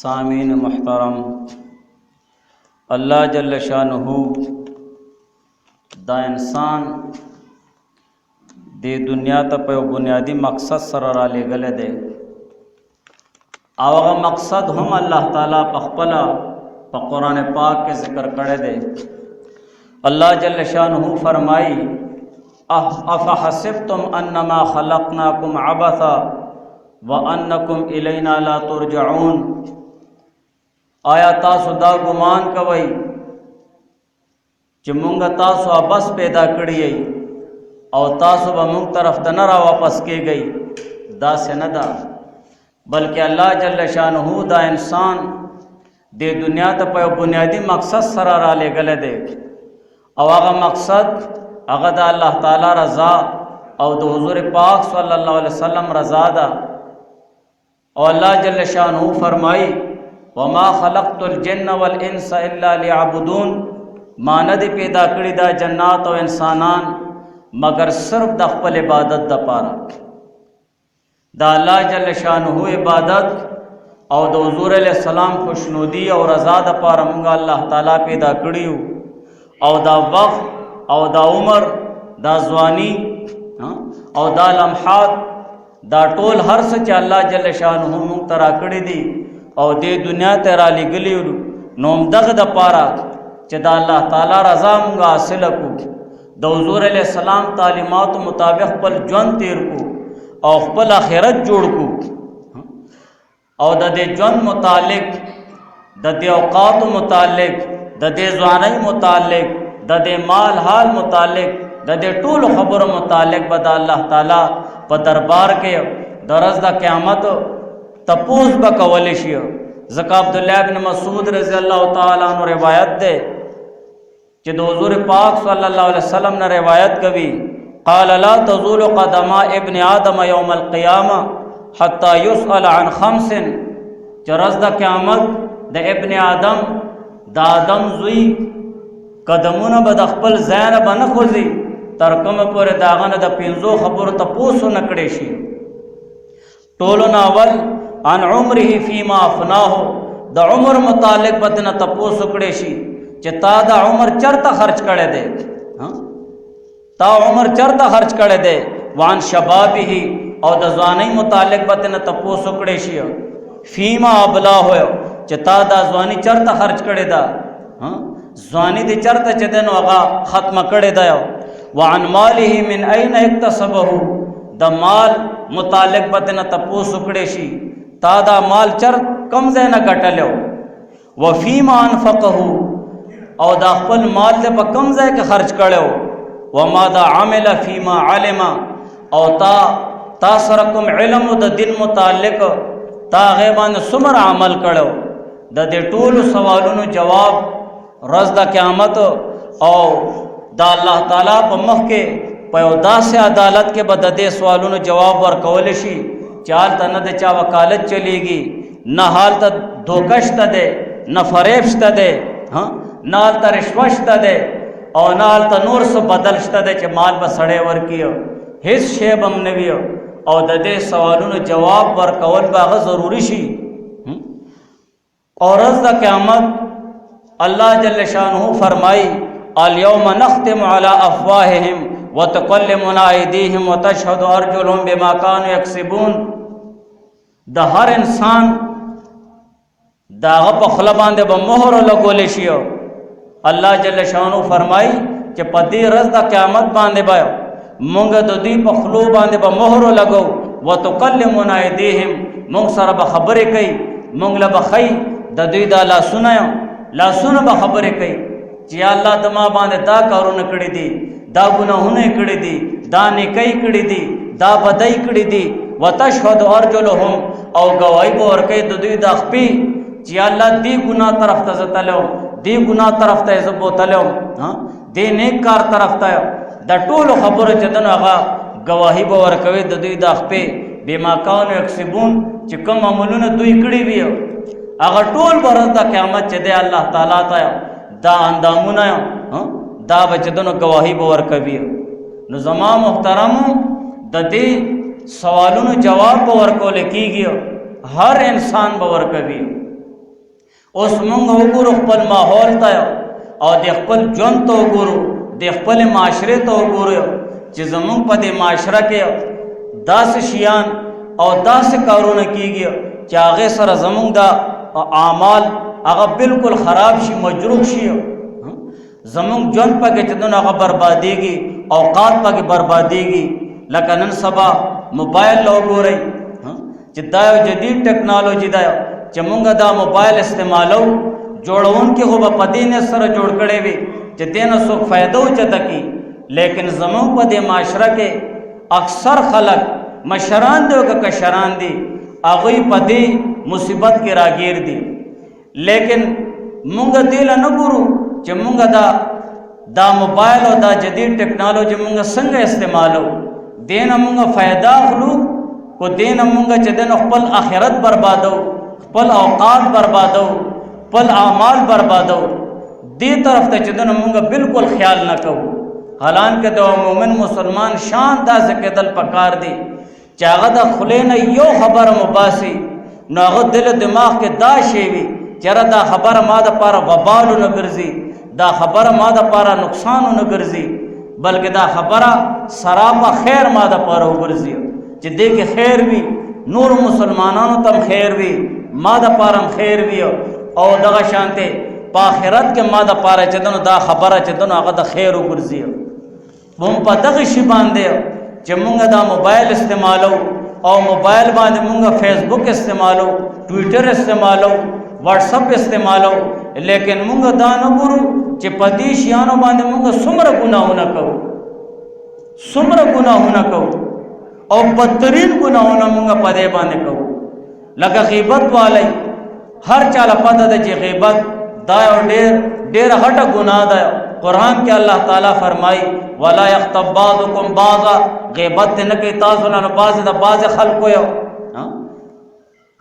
सामीन मुहतरम, अल्लाह जल्ल शानुहु दा इंसान दे दुनिया त पे बुनियादी मकसद सर रा लेगले दे। आवा मकसद हम अल्लाह ताला पखपला प कुरान पाक के ज़िक्र करे दे। अल्लाह जल्ल शानुहु फरमाई, अफ़हसिब्तुम अन्नमा खलक़नाकुम अबसा व अन्नकुम इलैना ला तुरजऊन। आया तासु दा गुमान कवई कि मुंग तासु बस पैदा करिए और तासु ब मुंग तरफ त नरा वापस के गई। दा से न दा, बल्कि अल्लाह जल्ल शानुहु दा इंसान दे दुनिया त पे बुनियादी मकसद सरा रा ले गले दे। और आगा मकसद अगा दा अल्लाह ताला रज़ा और दो हुज़ूर पाक सल्लल्लाहु अलैहि वसल्लम रज़ा दा। और अल्लाह जल्ल शानुहु फरमाई, वमा खलक़तुल जिन्न वल इंसा इल्ला लियअबुदून। मानद पैदा करी दा जन्नात और इंसानान मगर सिर्फ द खपल इबादत द पारा। दा अल्लाह जल्ल शानुहु इबादत और द हुज़ूर अलैहि सलाम खुशनुदी और रज़ा द पारा मुंगा अल्लाह ताला पैदा करियो। और दा वक्त और दा उमर दा जवानी और दा लम्हात दा टोल हर सच अल्लाह जल्ल शानुहु मुंग तरा करी दी और दे दुनिया तेरा लिगली नोम दग द पारा च दा अल्लाह ताला रज़ा मुंगा हासिल को। द हुज़ूर अलैहि सलाम तालीमात मुताबिक पल जन तेर को और पल आखिरत जोड़ को। और द दे जन मुतालिक, द दे औकात मुतालिक, द दे ज़वानी मुतालिक, द दे माल हाल मुतालिक, द दे टूल खबर मुतालिक बदा अल्लाह ताला प दरबार के दरज द क़यामत तपोस बकवलिशिय। ज़का अब्दुल्लाह इब्न मसूद रज़ी अल्लाह ताला अन्हु रिवायत दे कि हुज़ूर पाक सल्लल्लाहु अलैहि वसल्लम ने रिवायत कवी, क़ाल ला तज़ूलु क़दमा इब्न आदम यौमल क़ियामा हत्ता युसअल अन खम्सिन। चरज़ द क़यामत द इब्न आदम द आदम जुई कदमुन बद खपल ज़ैन बन खोजी तरकम पर दागन द पिंजो खबर तपोस नकड़े शी। टोलो नावल अन उम्रिही फ़ीमा अफ़नाहु, द उम्र मुतालिक बदन तपोस उकड़े शी चिता दा उम्र चरता खर्च करे दे। ता उम्र चरता खर्च करे दे। वान शबाबिही और द ज़वानी मुतालिक बदन तपोस उकड़े शी फ़ीमा अबला हो चिता दा ज़वानी चरता खर्च करे दा। ज़वानी दे चरता चदन अगा ख़त्म करे दया। वान मालिही मिन ऐन इक्तसबहु, द माल मुतालिक बदन तपोस उकड़े शी तादा माल चर कम जैन घटलो। व फ़ीमा अनफ़क़हु और दा खपल माल दे प कम जै के खर्च करो। व मादा आमिल फ़ीमा आलिमा और ता सरकुम इल्म द दिन मुतालिक ता गैबान सुमर अमल करो। द दे टूल सवालों जवाब रज़ द क़यामत और दा अल्लाह ताला प मख के पयोदा से अदालत के बद दे सवालों जवाब वर कवलिशी। चाल त न दे चा वकालत चलेगी, न हाल त धोकश त दे, न फरेब्श त दे, न हाल त रिश्वश त दे और न हाल त नूर से बदलश त दे च माल बसड़े वर कियो हिस शेब हम नवियो। और द दे सवालों जवाब वर कवल बाग ज़रूरी शी। और रज़ द क़यामत अल्लाह जल्ल शानुहु फरमाई, अल यौम नख्तिमु अला अफ़वाहिहिम व तुकल्लिमुना अयदीहिम व तशहदु अर्जुलुहुम बिमा कानू यक्सिबून। द हर इंसान दाग पखला बांधे ब मोहर लगोले शियो। अल्लाह जल्ल शानुहु फरमाई कि पदी रज़ द क़यामत बांधे बायो मुंग दी पखलो बांधे ब मोहर लगो। व तुकल्लिमुना अयदीहिम, मुंग सर ब खबरे कई मुंग लब खई द दुई दा ला सुनायो ला सुन ब खबरे कई कि अल्लाह दमा बांधे दा कारू न कड़ी दी, दा गुनाहुने कड़ी दी, दा नेकई कड़ी दी, दा बदई कड़ी दी। व तशहदु अर्जुलुहुम और गवाही बोर कई दुई दा खपी कि अल्लाह दी गुनाह तरफ तजतलो, दी गुनाह तरफ तजबो तलो, दे नेक कार तरफ तयो द टोल खबर चदन अगा गवाही बोर कई दुई दा खपे बिमा कानू यक्सिबून कि कम अमलुन दुई कड़ी भी अगर टोल बरस दा क़यामत चदे अल्लाह ताला तयो दा अंदामुना दा बचदन गवाही बोर कभी न जमा मुहतरम द दे सवालों जवाब बोर को लिखी गयो हर इंसान बोर कभी اوس مونږ وګورو خپل ماحول ته او د خپل ژوند ته وګورو، د خپل معاشرې ته وګورو چې زمونږ په دې معاشره کې داسې شیان او داسې کارونه کیږي چې هغې سره زمونږ د اعمال هغه بالکل خراب شي، مجروح شي، زمونږ ژوند پکې چې دونه هغه بربادېږي، اوقات پکې بربادېږي. لکه نن سبا موبایل له وګورئ چې دا یو جدید ټیکنالوجي ده چې مونږ دا موبایل استعمالو، جوړونکي خو به په دې نیت سره جوړ کړی وي چې دې نه څوک فایده اوچته کړي، لیکن زمونږ په دې معاشره کې اکثر خلک مشران دي او که کشران دي هغوی په دې مصیبت کې راګیر دي. لیکن مونږ دې له نه ګورو چې مونږ دا موبایل او دا جدید ټیکنالوجي مونږ څنګه استعمالو، دې نه مونږ فایده اخلو کو دې نه مونږ چې دې نه خپل آخرت بربادو، خپل اوقات بربادو، خپل اعمال بربادو. دې طرف ته چې دې نه مونږ بالکل خیال نه کوو. حالانکه د مومن مسلمان شان داسې کېدل پکار دی چې هغه د خولې نه یو خبره مباسي نو هغه دل دماغ کې دا شی وي چې یاره دا خبره ما دپاره وبال نه ګرځي، دا خبره ما دپاره نقصان نه ګرځي، بلکې دا خبره سراپا خیر ما دپاره وګرځي چې دې کې خیر وي، نور مسلمانانو تم خیر وي، ما دپاره هم خیر وي، او دغه شانته په آخرت کې ما دپاره چې دنو دا خبره چې دنو هغه د خیر وګرځي. هم په دغه شي باندې چې مونږ دا موبایل استعمالو او موبایل باندې مونږ فیسبوک استعمالو، ټویټر استعمالو، واٹس اپ استعمالو، لیکن مونږ دا نه ګورو چې په دې شیانو باندې مونږ څومره ګناهونه کوو، څومره ګناهونه کوو او بدترین ګناهونه مونږ په دې باندې کوو. لکه غیبت والی، هر چاله پته ده چې غیبت دا یو ډېره غټه ګناه ده. قرآن کې الله تعالی فرمایي ولا یغتب بعضکم بعضا، غیبت نه کوي تاسو نه بعض د بعض خلکو یو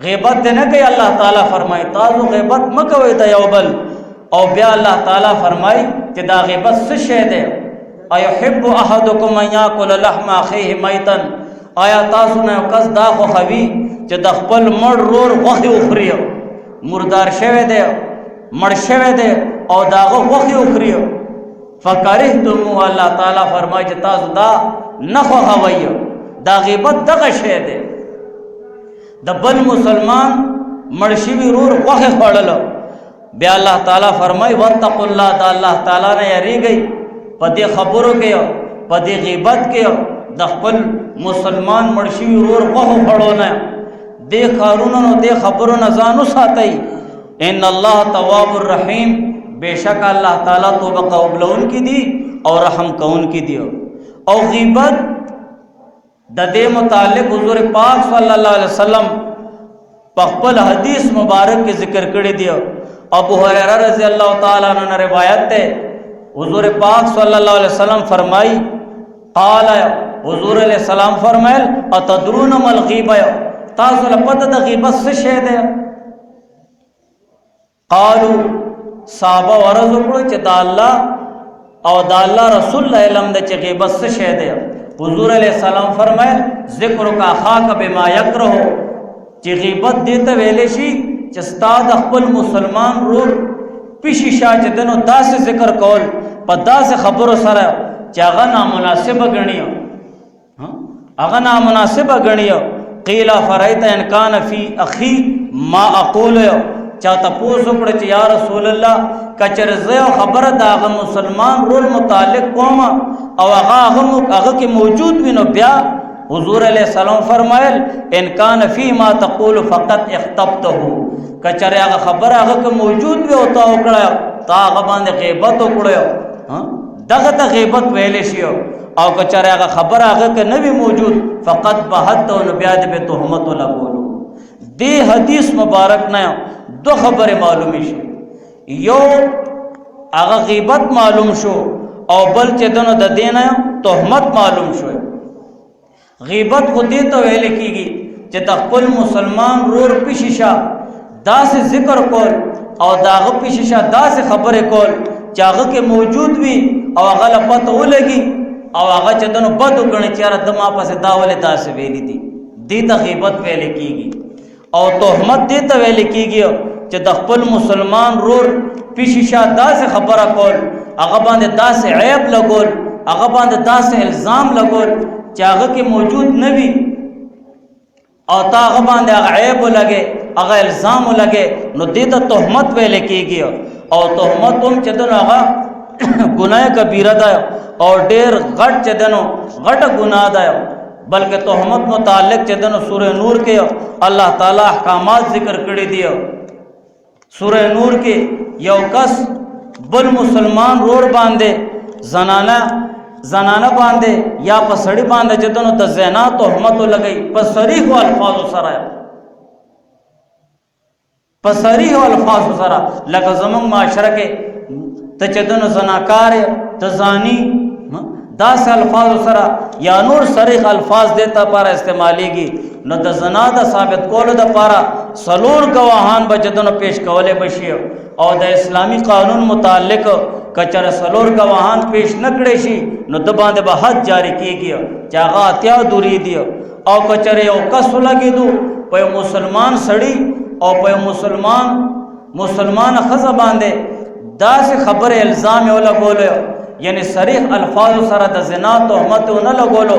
غیبت نه کوي. الله تعالی فرمایي تاسو غیبت مه کوئ د یو بل. او بیا الله تعالی فرمایي چې دا غیبت څه شی دی؟ ایحب احدکم ان یاکل لحم اخیه میتا، آیا تاسو نه یو کس دا خوښوي چې د خپل مړ ورور غوښې وخوري؟ مردار شوی دی، مړ شوی دی او د هغه غوښې وخوري. فکرهتموه، الله تعالی فرمایي چې تاسو دا نه خوښوئ. دا غیبت دغه شی دی، د بل مسلمان مړ شوي ورور غوښې خوړل. بیا الله تعالی فرمایي واتقوا الله، د الله تعالی نه یریږئ په دې خبرو کې، په دې غیبت کې، د خپل مسلمان مړ شوي ورور غوښو خوړو نه، دې کارونو نو دې خبرو نه ځان وساتئ. ان الله تواب الرحیم، بېشک الله تعالی توبه قبولونکی دی او رحم کوونکی دی. او غیبت د دې متعلق حضور پاک صلی الله علیه وسلم په خپل حدیث مبارک کې ذکر کړی دی. ابو هریره رضی الله تعالی عنہ روایت ده، حضور پاک صلی الله علیه وسلم فرمائی قال، حضور علیہ السلام فرمایل اتدرون ما الغیبه، تاسو له پته د غیبت څه شی دی؟ قالو، صحابه ورز وکړو چې دا الله او دا الله رسول علم د چې غیبت څه شی دی. حضور علیہ السلام فرمایل ذکر کا اخاک بما یکره، چې غیبت دې ته ویلې شي چې ستا د خپل مسلمان ورور پیشي شا چې دنو داسې ذکر کول په داسې خبرو سره چې هغه نامناسبه ګڼي، هغه نامناسبه ګڼي. قیل فرایت ان کان فی اخی ما اقول، چا تپوس وکړه چې یا رسول الله کچر زه خبره د هغه مسلمان ورور متعلق کوم او هغه کې موجود وي، نو بیا حضور علیہ السلام فرمایل ان کان فی ما تقول فقط اخطبته، کچر هغه خبره هغه کې موجود وي او تا وکړه، تا هغه باندې غیبت وکړو، دغه ته غیبت ویل شي. او کچر هغه خبره هغه کې نه وي موجود فقط بهت، نو بیا دې په تهمت لګولو. دې حدیث مبارک نه دو خبره معلومی شي، یو هغه غیبت معلوم شو او بل چې دنو د دینه تهمت معلوم شو. غیبت خو دې ته ویل کېږي چې د خپل مسلمان ورور پیشیشه داسې ذکر کول او د هغه پیشیشه داسې خبرې کول چې هغه کې موجود وي او هغه له پته ولګي او هغه چې دنو بد وګڼي چې یاره د ما پسې دا ولې داسې ویلي دي. دې ته غیبت ویل کېږي. او تهمت دې ته ویل کېږي چې د خپل مسلمان رور پیشیشا داسې خبره کول، هغه باندې داسې عیب لګول، هغه باندې داسې الزام لګول چې هغه کې موجود نه وي او تا هغه باندې هغه عیب ولګې، هغه الزام ولګې، نو دې ته تهمت ویل کېږي. او تهمت هم چې دنو هغه ګناه کبیره ده او ډېر غټ چې دنو غټه ګناه ده. بلکې تهمت متعلق چې دنو سورہ نور کې الله تعالی احکامات ذکر کړی دي. سورہ نور کې یو کس بل مسلمان رور باندې زنانه باندې یا په سړی باندې چې دنو د زنا تهمت لګی په صریح الفاظ سره، په صریح الفاظ سره، لکه زمونږ معاشره کې ته چې دنو زناکار ته زانی داس الفاظ سره یا نور صریح الفاظ دیتا پارا استعمالیږي. نو د زنا د ثابت کولو د پارا سلور گواهان بچدنو پیش کولې بشي او د اسلامی قانون متعلق کچر سلور گواهان پیش نکړي شي نو د باندې به حد جاری کیږي چې هغه اتیا دوری دی. او کچر یو کس لګیدو په مسلمان سړی او په مسلمان خزه باندې داسې خبره الزام یو لګولو، یعنی صریح الفاظ سره د زنا تهمت نه لګولو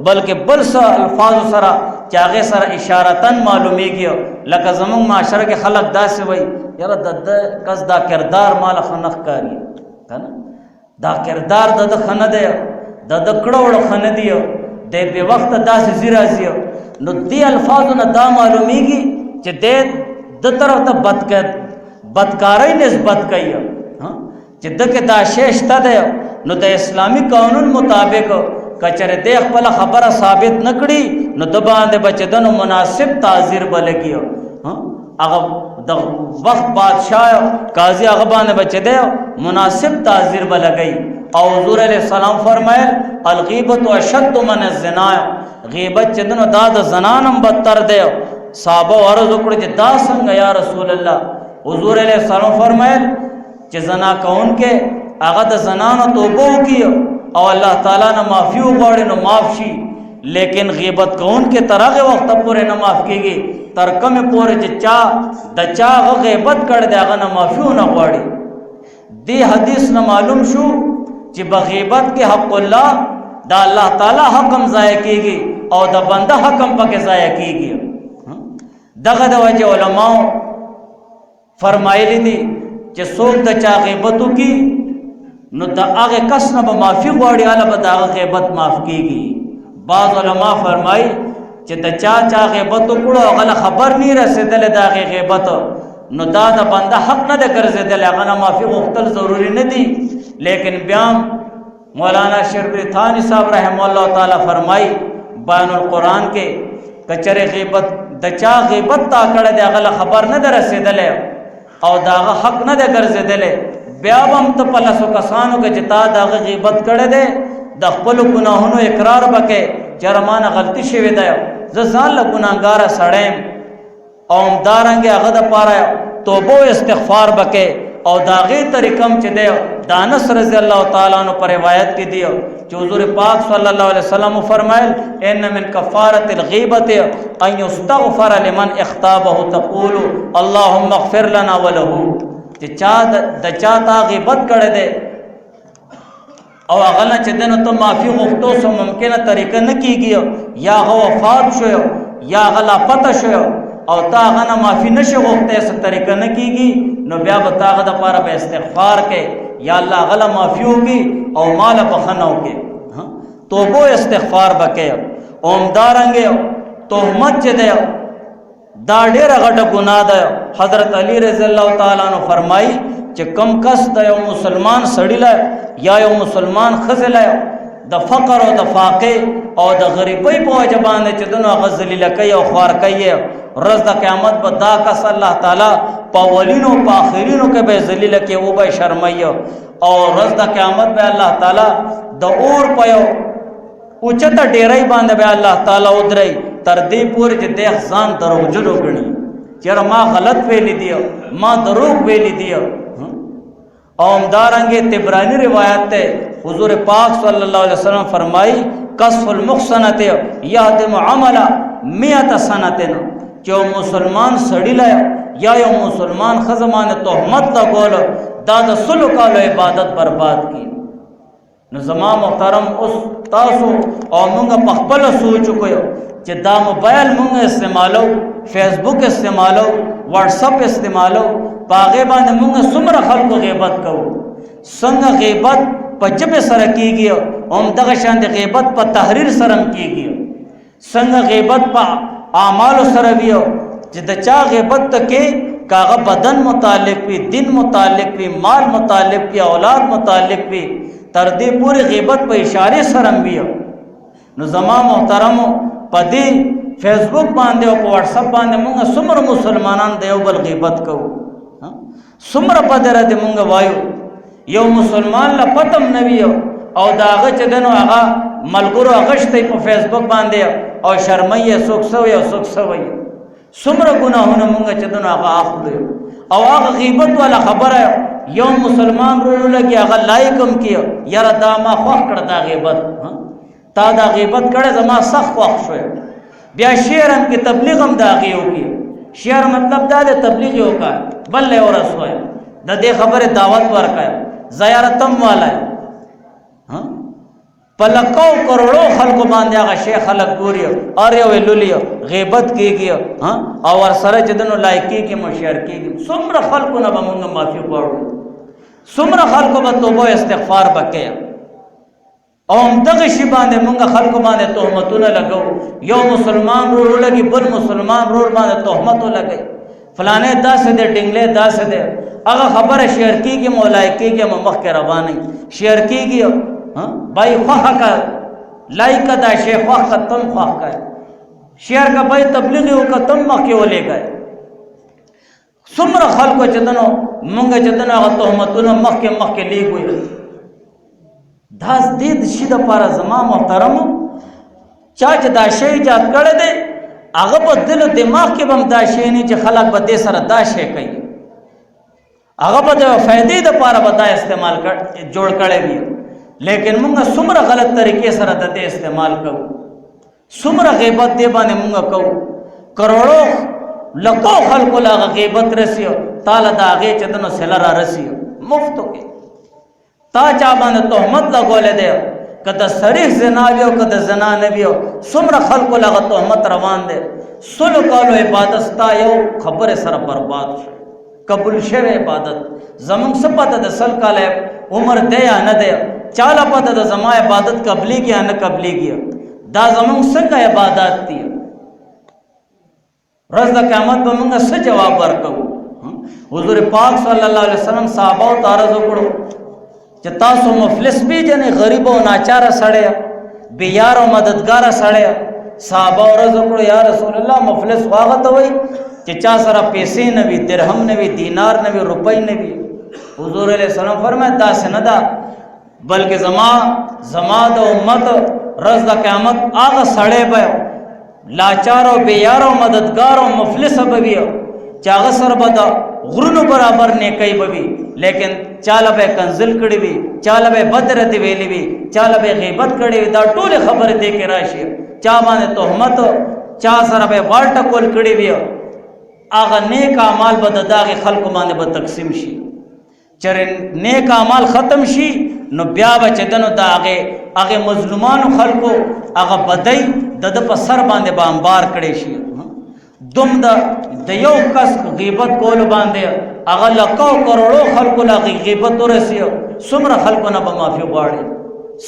بلکې بل څه الفاظ سره چې هغه سره اشارتن معلومیږي. لکه زموږ معاشره کې خلک داسې وایي یاره د کس دا کردار مال خنخ کاری کنه، دا کردار د خنه دی، د کړهوړ خنه دی، د به وخت داسې زیرازي. نو دې الفاظو نه دا معلومیږي چې د طرف ته بدکاری نسبت کوي چې دغه دا شیشته ده. نو د اسلامی قانون مطابق کچره د خپل خبره ثابت نکړي نو د باندې بچدنو مناسب تعزیر بلګي. هغه د وخت بادشاہ قاضي هغه باندې بچده مناسب تعزیر بلګي. او حضور علیہ السلام فرمایل الغیبت اشد من الزنا، غیبت چدنو دا د زنانم بدتر ده. صحابه عرض وکړي چې دا څنګه یا رسول الله؟ حضور علیہ السلام فرمایل چې زنا کون کې هغه د زنانو توبه وکي او الله تعالی نه معافي وغواړي نو معاف شي، لیکن غیبت کون کې تر هغه وخت پورې نه معاف کیږي تر کومه پورې چې چا غیبت کړ دی هغه نه معافي نه غواړي. دې حدیث نه معلوم شو چې بغیبت کې حق الله دا الله تعالی حق هم ضایع کیږي او د بنده حق هم پکې ضایع کیږي. دغه د وجه علماء فرمایلی دي چې څوک د چا غیبت وکي نو د هغه کس نه به معافي غواړي اله به د هغه غیبت معاف کیږي. بعض علما فرمایي چې د چا غیبت وکړو هغه خبر نه رسیدلې د هغه غیبت نو دا د بنده حق نه ده ګرځېدلی، هغه نه معافي غوښتل ضروري نه دي. لیکن بیا مولانا شربری تھانی صاحب رحمه الله تعالی فرمایي بیان القرآن کې کچره غیبت د چا غیبت تا کړه د هغه خبر نه ده رسیدلې او داغه حق نه ده ګرځېدلې، بیا هم ته په لاسو کسانو کې چې تا داغه غیبت کړی دی د خپل ګناهونو اقرار وکړې چې رمانه غلطي شوې ده، زه ځان له ګناهګاره سړی یم او همدارنګې هغه دپاره توبه او استغفار وکړې او د هغې طریقه چې دی د انس رضی الله تعالی عنہ په روایت کې دی چې حضور پاک صلی الله علیه وسلم فرمایل ان من کفارة الغیبة ان یستغفر لمن اغتابه تقول اللهم اغفر لنا وله. چې د چا تا غیبت کړی دی او هغه نه چې دنه ته معافي غوښتو سو ممکنه طریقه نه کیږي یا هغه وفات شو یا هغه لاپته شو او تا هغه نه معافي نشي غوښتې څه طریقه نه کیږي نو بیا به تا هغه دپاره به استغفار کې یا الله هغه له معافي وکړي او ماله بخښنه وکړي، توبه استغفار به کوي. او همدارنګې تهمت چې دی دا ډېره غټه ګناه ده. حضرت علی رضی الله تعالی عنہ فرمایي چې کم کس د یو مسلمان سړي له یا یو مسلمان ښځې له د فقر او د فاقه او د غریبۍ په وجه باندې چې دنو هغه ذلیله کوي او خوار کوي، ورځ د قیامت به دا کس الله تعالی په اولینو په آخرینو کې به ذلیله کوي او به شرموي او ورځ د قیامت به الله تعالی د اور په یو اوچته ډیرۍ باندې به الله تعالی ودرئ تر دې پورې چې د ځان دروغجن وګڼي چېرې ما غلط ویلی دی ما دروغ ویلی دی. او همدارنګې طبرانی روایت ته حضور پاک صلی الله علیه وسلم فرمایي کسف المحصنة یهدم عمل 100 سنة، چې مسلمان سړی له یا یو مسلمان خزمان تهمت لګول دا د سلو کالو عبادت برباد کی. نو زما محترم اوس تاسو او مونږ په خپل سوچ کوو چې دا موبایل مونږ استعمالو، فیسبوک استعمالو، واتس اپ استعمالو، پاغه باندې مونږ څومره خلکو غیبت کوو. څنګه غیبت په جبه سره کیږي او دغه شان د غیبت په تحریر سره کیږي. څنګه غیبت په اعمال سره ویو چې د چا غیبت ته کې کاغه بدن متعلق وي، دین متعلق وي، مال متعلق وي، اولاد متعلق وي، تر دې پورې غیبت په اشاره سره ویو. نو زما محترمو په دې فیسبوک باندې او په واتس اپ باندې موږ څومره مسلمانان د یو بل غیبت کوو، څومره په دره دې موږ وایو. یو مسلمان لا پتم نه ویو او داغه چې دنو هغه ملګرو اغشتې په فیسبوک باندې او شرمایي سوک سوي او سوک سوي. څومره ګناهونه مونږ چې دنو هغه اخلو او هغه غیبت والا خبره یو مسلمان ورو لګي هغه لایکم کیو یاره دا ما خوښ کړ دا غیبت، تا دا غیبت کړه زما سخت خوښ شو. بیا شعر هم کې تبلیغ هم دا غيو کی. شعر مطلب دا د تبلیغ یو کا بل له ورسوي د دې خبره دعوت ورکای زیارتم والا پلکو کروڑو خلق باندې هغه شیخ خلق ګوري اور یو لولي غیبت کیږي او ور سره چې دنو لایکی کې مشر کیږي. څومره خلکو نه به موږ معافي غواړو، څومره خلکو به توبه استغفار وکړي او دغه شی باندې موږ خلکو باندې تهمتونه لګو. یو مسلمان ورو لګي بل مسلمان ورو باندې تهمت لګي، فلانه داسې دې ټینګلې داسې دې هغه خبره شیر کیږي مولای کیږي مخ کې روانه شیر کیږي بھائی خواہ کا لائک دا شیخ خواہ کا تم خواہ کا شیئر کا بھائی تبلیغی ہو کا تم مخی ہو لے گئے. سمر خلقو چدنو منگا چدنو اغا تحمتونو مخی لی گوئی داس دید شید پارا زمان محترمو چاچ دا شیئی جات کڑے دے اغا با دل و دماغ کی بم دا شیئی نی چی خلق با دے سر دا شیئی کئی اغا با دے فیدی دا پارا با دا استعمال جوڑ کڑے بھی. لیکن مونږ څومره غلط طریقې سره د دې استعمال کوو، څومره غیبت دی باندې مونږ کوو. کروڑو لکو خلکو لا غیبت رسیو تعالی دا هغې چې دنو سله را رسیو مفتو کې تا چا باندې تهمت لګولی دی که د صریح زنا وي او که د زنا نه وي څومره خلکو لا هغه تهمت روان دی. سلو کالو عبادت ستا یو خبرې سره برباد شو، قبول شوی عبادت زمونږ څه پته د سل کاله عمر دی یا نه دی، چاله پته د زما عبادت قبلیږي یا نه قبلیږي. دا زمونږ څنګه عبادت دي، ورځ د قیامت به مونږ څه جواب ورکوو. حضور پاک صلی الله علیه وسلم صحابه ته عرض وکړو چې تاسو مفلس پیژنئ، غریب او ناچاره سړی، بې یار او مددګاره سړی. صحابه عرض وکړو یا رسول الله مفلس هغه ته وایي چې چا سره پیسې نه وي، درهم نه وي، دینار نه وي، روپۍ نه وي. حضور علیه السلام فرمایي داسې نه ده بلکې زما د امت رز د قیامت هغه سړی به لاچار او بیار او مددگار او مفلس به وي چې هغه سره به د غرونو برابر نیکۍ به وي، لیکن چاله به کنزل کړي وي، چاله به بد رد ویلي وي، چاله به غیبت کړي وي. دا ټولې خبرې دې کې راشي، چا باندې تهمت، چا سره به واټه کول کړي وي، هغه نیک اعمال به د دغه خلکو باندې به تقسیم شي. چرې نیک اعمال ختم شي نو بیا به چې دنو د هغې مظلومانو خلکو هغه بدۍ د په سر باندې به انبار کړی شي. دوم د یو کس غیبت کولو باندې هغه لکو کروڑو خلکو له غیبت ورسي، څومره خلکو نه به معافي غواړي،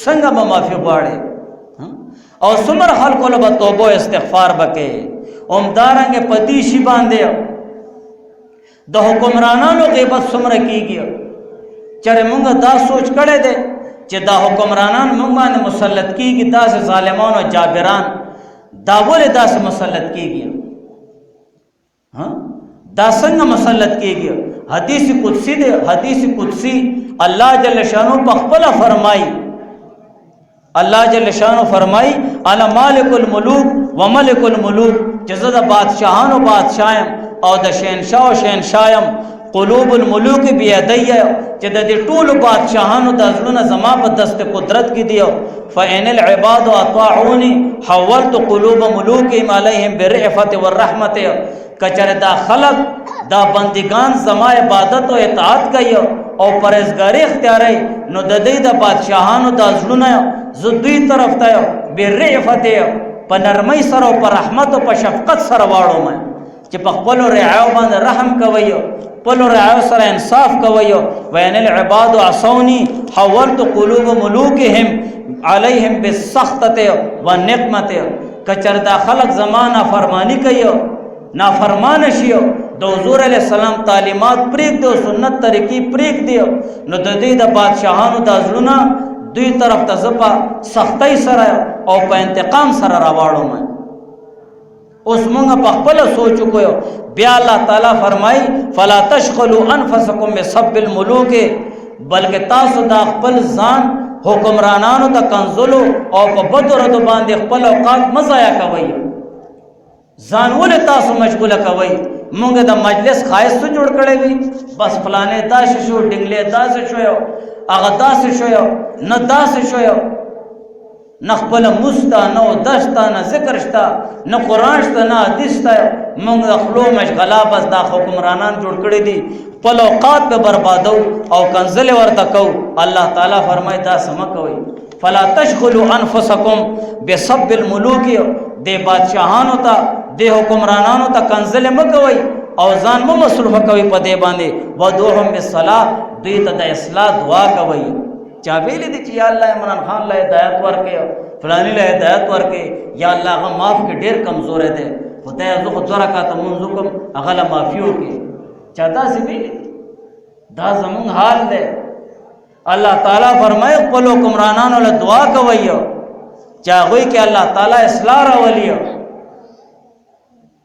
څنګه به معافي غواړي او څومره خلکو له به توبه استغفار وکړي. همدارنګې په دې شي باندې د حکمرانانو غیبت څومره کیږي. چرې مونږ دا سوچ کړی دی چې دا حکمرانان مونږ باندې مسلط کیږي، داسې ظالمان او جابران دا ولې داسې مسلط کیږي؟ دا څنګه مسلط کیږي؟ حدیث قدسی دی، حدیث قدسی الله جل شانو په خپله فرمایي، الله جل شانو فرمایي انا مالک الملوک و ملک الملوک، چې زه د بادشاهانو بادشاه یم او د شهنشاه او شهنشاه یم. قلوب الملوک بیدی، چې د دې ټولو بادشاهانو د زړونه زما په دست قدرت کې دی. فإن العباد اطاعوني حولت قلوب ملوکهم علیهم بالرأفة والرحمة، کچره دا خلق دا بندگان زما عبادت او اطاعت کوي او پرهیزګاری اختیاري نو د دې د بادشاہانو د زړونو زه دوی طرف ته برعفت په نرمۍ سره او په رحمت او په شفقت سره واړم چې په خپلو رعایو باندې رحم کوي خپلو رعایو سره انصاف کوي وین العباد عصوني حولت قلوب ملوکهم علیهم بالسخطه والنقمه کچر دا خلق زمانہ فرمانی کوي نافرمان شي د حضور علیہ السلام تعلیمات پریک دی سنت طریقې پریک دی نو د دې د بادشاہانو د ازلونه دوی طرف ته زپا سختۍ سره او په انتقام سره راواړو ما اوس موږ په خپل سوچ کوو بیا الله تعالی فرمای فلا تشغلوا انفسکم بسب الملوک بلکې تاسو د خپل ځان حکمرانانو ته کنزلو او په بدر د باندې خپل اوقات مزایا کوي ځان ولې تاسو مشغوله کوي مونږ د مجلس خایس ته جوړ کړی وي بس فلانه داسې شو ډنګلې داسې شو هغه داسې شو نه داسې شو نه خپل مستا نه دشتا نه ذکر شتا نه قرآن شتا نه حدیث شتا مونږ د خلو مشغله بس دا حکمرانان جوړ کړی دي خپل اوقات په بربادو او کنزل ورته کو الله تعالی فرمای دا سم کوي فلا تشغلوا انفسکم بسب الملوک د بادشاہانو ته د حکمرانانو ته کنزل مکوي او ځان مو مصروف کوي په دې باندې ودوهم بالصلاه دوی ته د اصلاح دعا کوي چا ویل دي چې یا الله عمران خان له هدایت ورکې فلانی له هدایت ورکې یا الله هغه معاف کې ډیر کمزور دی خدای زه خو ذرا کا ته منځ کوم هغه له معافیو کې چاته سي ویل دا زمون حال دی الله تعالی فرمایي خپل حکمرانانو له دعا کوي چاغوي کې الله تعالی اصلاح راولي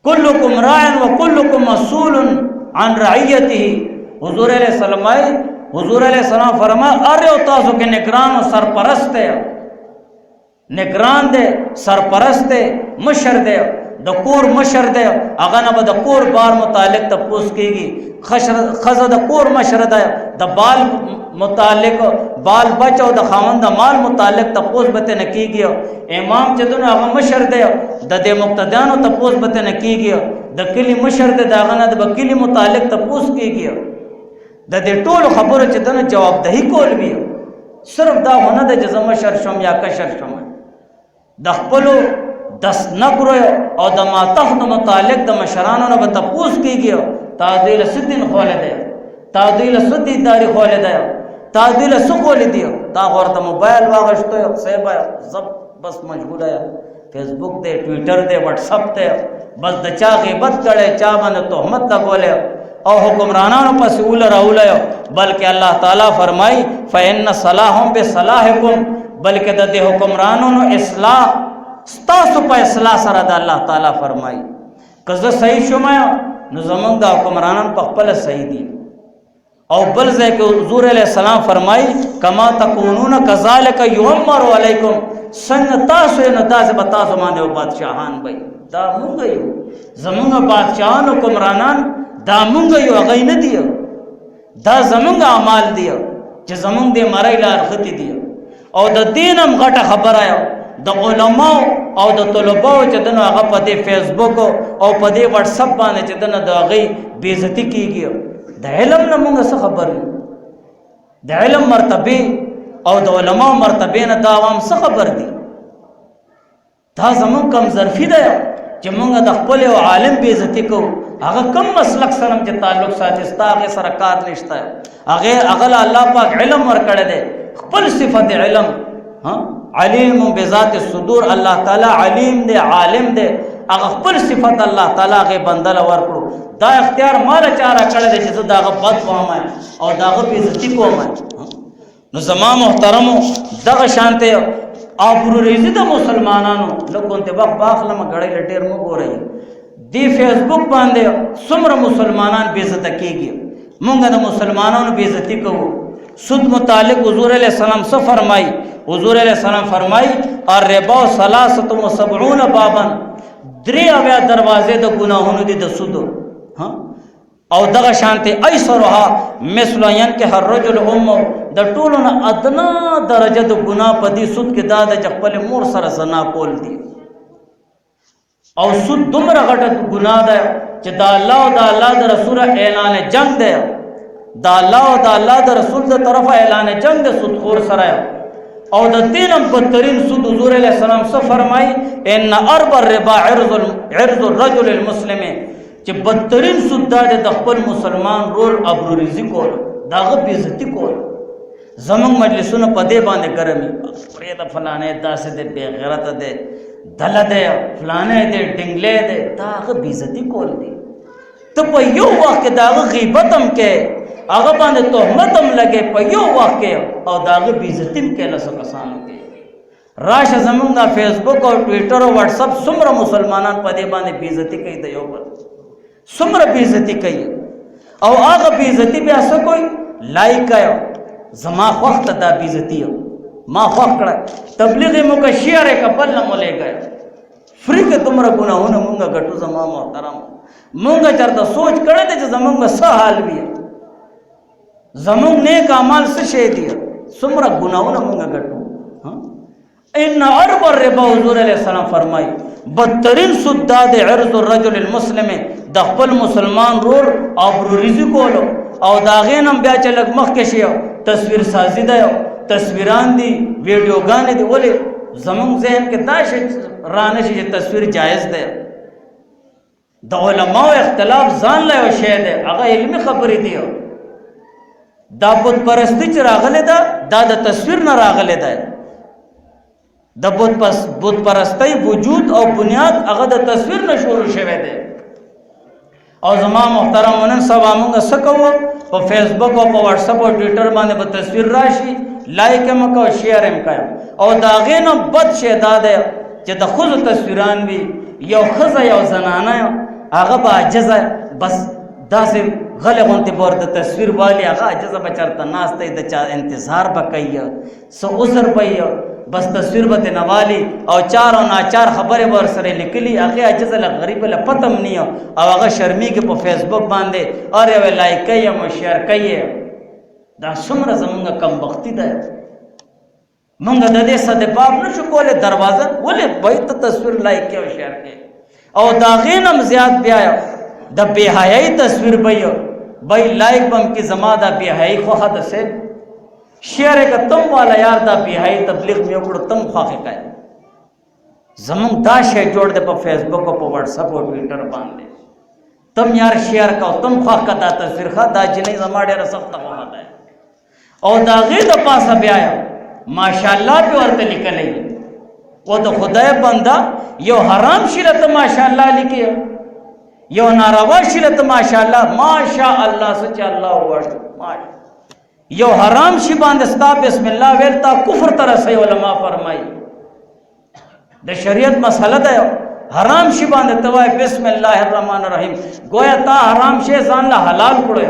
کلکم راع وکلکم مسئول عن رعیته حضور علیہ السلام حضور علیہ السلام فرمایا اره تاسو کې نگران او سرپرست دی نگران دی سرپرست دی مشر دی د کور مشر دی هغه نه به د کور بار متعلق تپوس کیږي خزه د کور مشر دی د بال متعلق بال بچو د خاوند د مال متعلق تپوس بته نه کیږي امام چې دونه هغه مشر دی د دې مقتدیانو تپوس بته نه کیږي د کلی مشر دی داغه نه د کلی متعلق تپوس کیږي د دې ټولو خبرو چې دنه جوابدهي کول وی صرف دا ونه د جزم مشر شوم یا کشر شوم د خپلو دس نګرو او د ماتحت متعلق د مشرانو نه به تپوس کیږي تعدیل سدین خولد دی تعدیل سدی تاریخ خولد دی تعدیل سقول دی تا ورته موبایل واغشتو صاحب زب بس مشغول ہے فیسبک دے ټویټر دے واٹس اپ دے بس د چا غیبت کړي چا باندې تهمت لګولې او حکمرانانو پس اول راول بلکې الله تعالی فرمای فإن صلاحهم بصلاحکم بلکې د حکمرانانو اصلاح ستاسو په اصلاح سره د الله تعالی فرمای کزه صحیح شوم نو زمونږ د حکمرانان په خپل صحیح دي او بل ځای کې حضور علیہ السلام فرمای کما تکونون کذالک یؤمر علیکم څنګه تاسو نه تاسو به تاسو باندې بادشاہان وي دا موږ یو زمونږ بادشاہان حکمرانان دا موږ یو هغه نه دی دا زمونږ اعمال دی چې زمونږ د مړی لار ختی دی او د دینم غټه خبره د علماء او د طلباء چې دنه هغه په دې فیسبوک او په دې واتس اپ باندې چې دنه د هغه بیزتی کیږي د علم نه موږ څه خبر د علم مرتبه او د علماء مرتبه نه د عوام څه خبر دي دا زمون کم ظرفي ده چې موږ د خپل عالم بیزتی کو هغه کم مسلک سره چې تعلق ساتي ستاسو سره کار نشته هغه الله پاک علم ورکړی دی خپل صفت علم ها علیم بذات الصدور الله تعالی علیم دی عالم دی هغه خپل صفت الله تعالی هغه بندل ورکړو دا اختیار مال چاره کړی دی چې دا غبط وامه او دا غو بیزتی کومه نو زما محترمو دغه شانته ابرو ریزی د مسلمانانو لکونته وخت باخلم غړی لټیر مو ګورای دی فیسبوک باندې څومره مسلمانان بے عزت کیږي مونږ د مسلمانانو بے عزتی کوو سود متعلق حضور علیہ السلام سے فرمائی حضور علیہ السلام فرمائی الربا 73 بابا درې اویا دروازې د ګناهونو دي د سود ها او دغه شانته ایسرها مثل ينكح الرجل امه د ټولو نه ادنا درجه د ګناه په دې سود کې دا د خپل مور سره زنا کول دي او سود دومره غټه ګناه ده چې دا الله او دا الله د رسول اعلان جنگ دی، دا الله او دا الله د رسول د طرفه اعلان جنگ د سودخور سره، او د دینم بدترین سود حضور علیہ السلام څه فرمای ان ارب الربا عرض الرجل المسلم، چې بدترین سود دا د خپل مسلمان رول ابروریزی کول، داغه بیزتی کول. زمون مجلسونه په دې باندې ګرمي پرې د فلانه داسې د بے غیرت ده دله ده فلانه ده ډنګلې ده، داغه بیزتی کول دي. ته په یو وخت کې داغه غیبت هم کې، هغه باندې تهمت هم لګي په یو وخت کې، او داغه بیزتی هم کې لاسو کسانو کې. راشه زمونږ د فیسبوک او ټویټر او واتس اپ څومره مسلمانان په دې باندې بیزتی کوي، د یو بل څومره بیزتی کوي، او هغه بیزتی بیا څه کوي لایک کوي. زما وخت دا بیزتی ما خوښ کړه، تبلیغ مو کا شیئر کبل نه مولې گئے فری کې تمره ګناهونه مونږه غټو. زما محترم مونږه چرته سوچ کړه دې چې زمونږ څه حال وي، زمونږ نیک اعمال څه شي دي، څومره ګناهونه مونږه غټو. ان عرب الربا حضور علیہ السلام فرمای بدترین سود دا د عرض الرجل المسلم، د خپل مسلمان رور ابروریزی کولو، او دا غینم بیا چې لګ مخ کې شي تصویر سازی ده، تصویران دي ویډیوګان دي. ولې زمونږ ذهن کې دا شي رانه شي چې تصویر جایز ده. د علماء اختلاف ځان له یو شی ده، هغه علمي خبرې دي. دا بت پرستی چې راغله ده دا د تصویر نه راغله ده. د بت پرستی وجود او بنیاد هغه د تصویر نه شروع شوه ده. او زما محترم نن سبا موږ څه کوو په فیسبوک او په واتس اپ او ټویټر باندې به تصویر راشي، لایک هم کوو شیئر هم کوو، او دا غینه بد شی دا ده چې د خود تصویران وي، یو خزه یو زنانه هغه به عاجزه بس داسې غلې غونتې بور د تصویر والی هغه عاجزه به چرته ناسته د چا انتظار به کوي، څه عذر به بس تصویر به نوالی او چار او ناچار خبرې ور سره لیکلي، هغه عاجزه له غریب له پتم نه، او هغه شرمېږي په فیسبوک باندې اور یو لایک کوي او شیئر کوي. دا څومره زمونږ کم وختي ده. مونږ د دې صدباب نشو کوله دروازه ولې بیت تصویر لایک کوي او شیئر کوي، او دا غینم زیات بیا د بے حیاي تصویر بای لایک بم کی زما دا بے حیاي خو حد سے شیئر کا تم والا یار دا بے حیاي تبلیغ میں وکړو تم خواخه کوي. زمون دا شی جوړ د په فیسبوک او په واتس اپ او ټویټر باندې تم یار شیئر کا تم خواخ کا دا تصویر خا دا جنې زما ډېر سخت وه ده، او دا غي د پاسه بیا ماشاءالله په ورته لیکلې او د خدای بندا یو حرام شی له ماشاءالله لیکي، یو ناروا شی له ماشاءالله ماشاءالله سچ الله واشو یو حرام شی باندې ستا بسم الله ویلتا کفر تر سي علماء فرمای د شریعت مسله ده. حرام شی باندې توای بسم الله الرحمن الرحیم گویا تا حرام شی ځان له حلال کړو،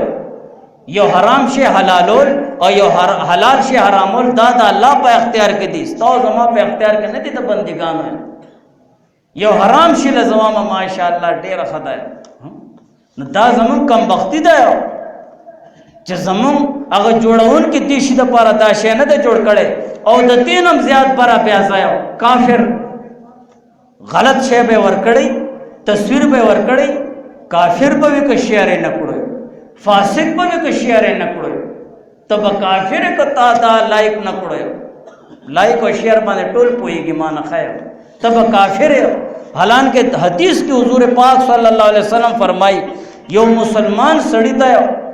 یو حرام شی حلالول او یو حلال شی حرامول دا د الله په اختیار کې دي، ستاسو زما په اختیار کې نه دي. د بندګانو یو حرام شی له زما ماشاءالله ډیر خدای نو دا زمون کم بختی ده چې زمون هغه جوړون کې دي شي د پاره دا شی نه ده جوړ کړي، او د دینم زیات برا بیا ځایو کافر غلط شی به ور کړی، تصویر به ور کړی، کافر به وک شیئر نه کړو، فاسق به وک شیئر نه کړو، تب کافر کتا دا لایک نه کړو، لایک او شیئر باندې ټول پويږي مان خیر تب کافر. حالان کې حدیث کې حضور پاک صلی الله علیه وسلم فرمای یو مسلمان سړی ته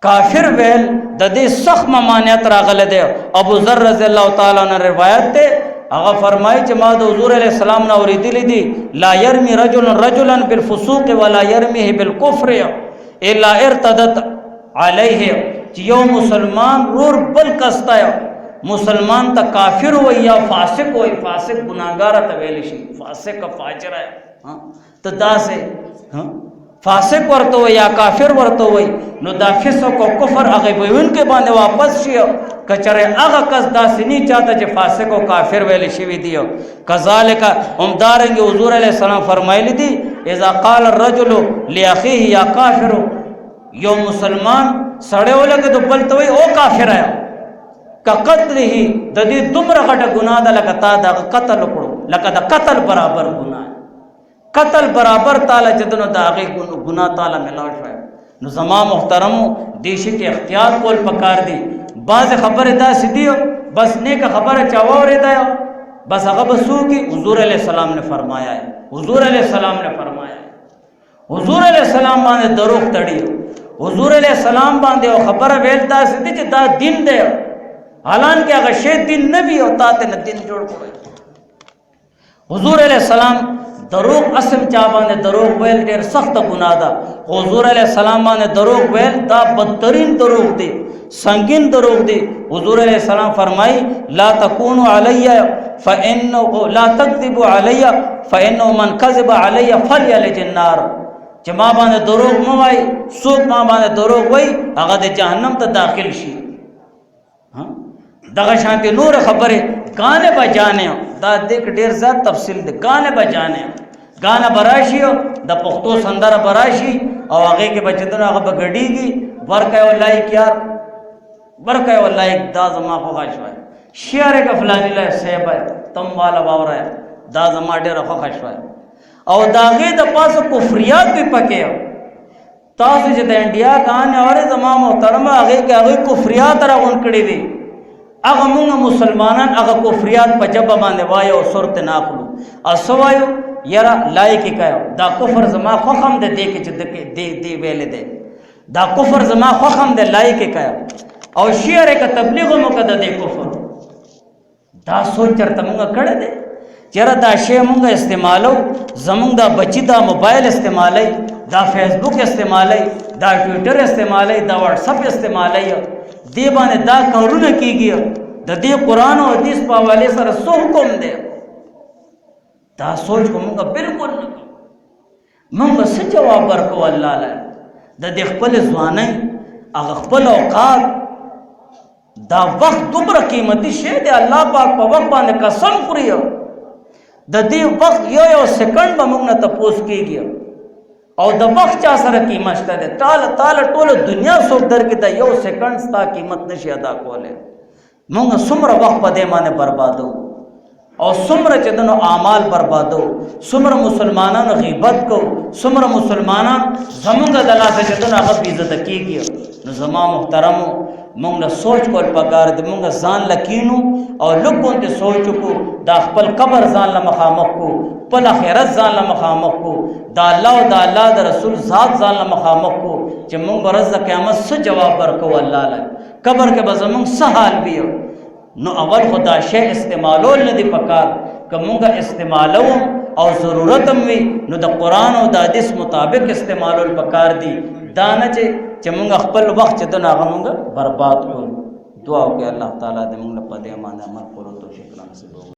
کافر ویل د دې سخت ممانعت راغله ده. ابو ذر رضی الله تعالی عنہ روایت ده، هغه فرمایي چې ما د حضور علیه السلام نو اوریدلې دي لا يرمي رجل رجلا بالفسوق ولا يرميه بالكفر الا ارتدت عليه، چې یو مسلمان رور بل کستا مسلمان ته کافر وي یا فاسق وي، فاسق ګناګار ته ویل شي، فاسق فاجر ہے ته داسه فاسق ورته وي یا کافر ورته وي، نو دا فسق او کفر هغه وین کې باندې واپس شي. کچره هغه کس داسې نه چاته چې فاسق او کافر ویل شي وي دی. کذالک همدارنګ حضور علیه السلام فرمایلی دي اذا قال الرجل لاخيه یا کافر، یو مسلمان سړی ولګه د بل ته وي او کافر ہے کقتله، د دې دومره غټه ګناه ده لکه تا د قتل کړو، لکه د قتل برابر ګناه. قتل برابر تعالی چې دنو د هغې ګناه تعالی ملاو شوی. نو زما محترمو دې شي کې احتیاط کول پکار دی. بعضې خبرې داسې دي بس نیکه خبره چا واورېده بس هغه به څو کړي. حضور علیه السلام نے فرمایا ہے، حضور علیہ السلام نے فرمایا ہے. حضور علیہ السلام باندې دروغ تړي، حضور علیہ السلام باندې او خبره ویل داسې دي چې دا دین دی، حالانکه هغه شی دین نه وي او تا ته نه دین جوړ کړی. حضور علیہ السلام دروغ اسم چا باندې دروغ ویل ډېر سخته ګناه ده، خو حضور علیہ السلام باندې دروغ ویل دا بدترین دروغ دی، سنگین دروغ دی. حضور علیہ السلام فرمائی لا تکونوا علی فانه لا تکذبوا علی فانه من کذب علی فلیلج النار. چې ما باندې دروغ مه وایي، څوک ما باندې دروغ وایي هغه د جهنم ته داخل شي. دغه شانتي نور خبرې گانے بجانے دا دیکھ ډیر زیات تفصیل دی. گانے بجانے گانا براشي د پښتو سندره براشي او هغه کې بچدنه هغه بغړیږي ورکه ولای یار ورکه ولای دا زما خو غشوي شعر کا فلانی له صاحب تم والا باور دا زما ډیر خو غشوي او داغه د پاسه کفریات به پکې. تاسو چې د انډیا غانے اورې زما محترم هغه کې هغه کفریات راغون کړی دي. هغه موږ مسلمانان هغه کفریات په جبه باندې وایو او صورت ناخلو اسوایو یرا لایک کایو دا کفر زما خوخم د دې کې چې دی ویلې دی دا کفر زما خوخم د لایک کایو او شعر کا تبلیغ مو کده دی کفر. دا سوچ چرته موږ کړه دی چیرې دا شی موږ استعمالو زموږ دا بچی دا موبایل استعمالای دا فیسبوک استعمالای دا ټویټر استعمالای دا واتس اپ استعمالای دی باندې دا کارونه کیږي. د دې قرآن او حدیث په حواله سره څه حکم دی دا سوچ کومه بالکل نه موږ څه جواب ورکو الله له د دې خپل ځواني هغه خپل اوقات دا وخت دومره قیمتي شی دی. الله پاک په وخت باندې قسم خوري د دې وخت یو سکند به موږ نه تپوس کیږي او د وخت چا سره قیمت شته ده. تعالی ټول دنیا څوک درکې دا یو سکند ستا قیمت نشي ادا کولی. موږ څومره وخت په دې باندې بربادو او څومره چې دنو اعمال بربادو، څومره مسلمانانو غیبت کو، څومره مسلمانان زمونږ د لاسه چې دنو هغه بېعزته کېږي. نو زما محترمو موږ له سوچ کول پکار دی. موږ ځان له کینو او لږ غوندې سوچ وکړو، دا خپل قبر ځان له مخامخ کړو، خپل آخرت ځان له مخامخ کړو، دا الله او د الله د رسول ذات ځان له مخامخ کړو چې موږ به ورځ د قیامت څه جواب ورکوو الله له قبر کې به زموږ څه حال وي. نو اول خدا شی استعمالول نه دی پکار که مونږ استعمالو او ضرورت هم وي نو د قرآن او د حدیث مطابق استعمالول پکار دی. دا نه چې مونږ خپل وخت چې دنه هغه مونږ برباد کړو. دعا وکړئ الله تعالی دې مونږ په دې باندې عمل کولو توفیق نصیب